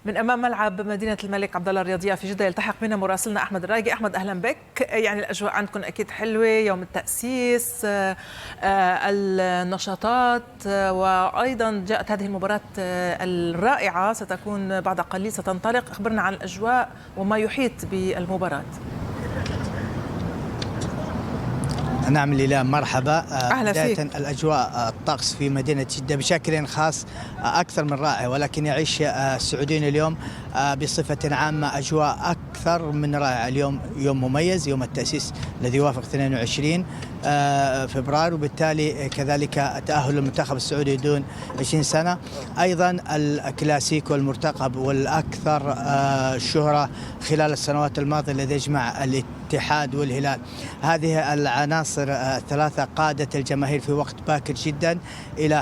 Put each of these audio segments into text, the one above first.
من امام ملعب مدينه الملك عبد الله الرياضيه في جده يلتحق بنا مراسلنا احمد الرايقي. احمد اهلا بك. يعني الاجواء عندكم اكيد حلوه، يوم التاسيس، النشاطات، وايضا جاءت هذه المباراه الرائعه ستكون بعد قليل ستنطلق. اخبرنا عن الاجواء وما يحيط بالمباراه. نعم لله، مرحبا. أهلا بداية فيك. الأجواء الطقس في مدينة جدة بشكل خاص أكثر من رائع، ولكن يعيش السعوديين اليوم بصفة عامة أجواء أكثر من رائعة. اليوم يوم مميز، يوم التأسيس الذي يوافق 22 فبراير، وبالتالي كذلك تأهل المنتخب السعودي دون 20 سنة. أيضا الكلاسيكو المرتقب والأكثر شهرة خلال السنوات الماضية الذي يجمع الاتحاد والهلال. هذه العناصر الثلاثة قادت الجماهير في وقت باكر جدا إلى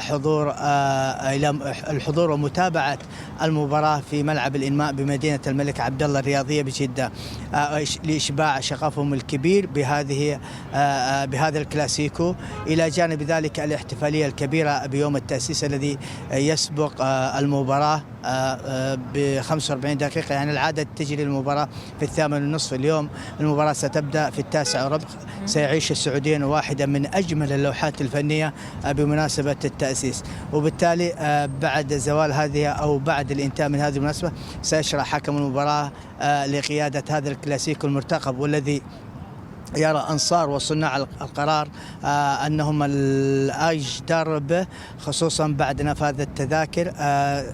الحضور ومتابعة المباراة في ملعب الإنماء بمدينة الملك عبد الله الرياضية بجدة، لإشباع شغفهم الكبير بهذا الكلاسيكو. إلى جانب ذلك الاحتفالية الكبيرة بيوم التأسيس الذي يسبق المباراة ب 45 دقيقة. يعني العادة تجري المباراة في 8:30. اليوم المباراة ستبدأ في 9:15. سيعيش السعوديين واحدة من أجمل اللوحات الفنية بمناسبة التأسيس، وبالتالي بعد زوال هذه أو بعد الانتهاء من هذه المناسبة سيشرع حكم المباراة لقيادة هذا الكلاسيكو المرتقب، والذي يرى أنصار وصناع القرار أنهم الأجدر به، خصوصا بعد نفاذ التذاكر.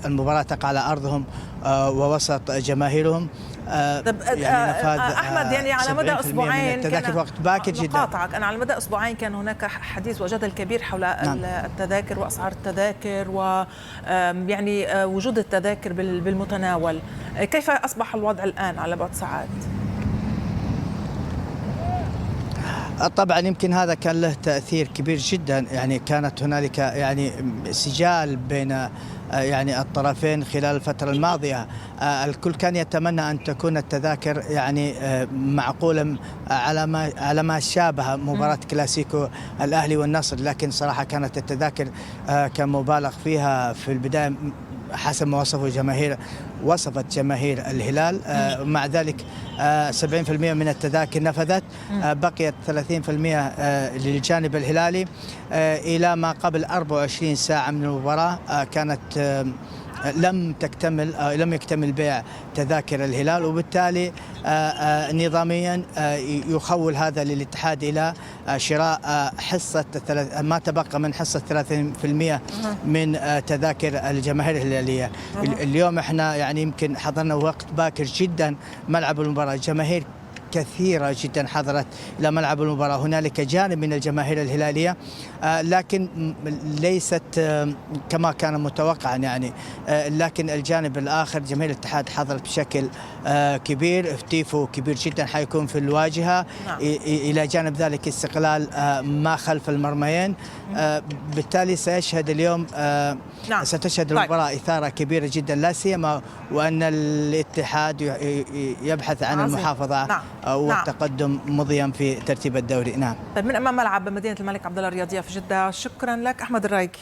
المباراة تقع على أرضهم ووسط جماهيرهم. يعني أحمد، يعني على مدى أسبوعين التذاكر وقت باكر جدا. قاطعك أنا، على مدى أسبوعين كان هناك حديث وجدل كبير حول التذاكر وأسعار التذاكر ويعني وجود التذاكر بالمتناول. كيف أصبح الوضع الآن على بعد ساعات؟ طبعا يمكن هذا كان له تأثير كبير جدا. يعني كانت هنالك يعني سجال بين يعني الطرفين خلال الفترة الماضية. الكل كان يتمنى أن تكون التذاكر يعني معقولة على ما شابه مباراة كلاسيكو الأهلي والنصر، لكن صراحة كانت التذاكر كان مبالغ فيها في البداية حسب ما وصفت جماهير الهلال. مع ذلك 70% من التذاكر نفذت، بقيت 30% للجانب الهلالي. إلى ما قبل 24 ساعة من المباراة كانت لم يكتمل بيع تذاكر الهلال، وبالتالي نظاميا يخول هذا للاتحاد إلى شراء حصة ما تبقى من حصة 30% من تذاكر الجماهير الهلالية. اليوم احنا يعني يمكن حضرنا وقت باكر جدا ملعب المباراة، جماهير كثيرة جدا حضرت إلى ملعب المباراة. هنالك جانب من الجماهير الهلالية لكن ليست كما كان متوقعا يعني، لكن الجانب الآخر جماهير الاتحاد حضرت بشكل كبير. تيفو كبير جدا حيكون في الواجهة. إلى جانب ذلك استقلال ما خلف المرميين. بالتالي سيشهد اليوم ستشهد المباراة إثارة كبيرة جدا، لا سيما وأن الاتحاد يبحث عن المحافظة والتقدم مضيا في ترتيب الدوري. طيب، من أمام ملعب مدينة الملك عبد الله الرياضية في جدة، شكرا لك أحمد الرايقي.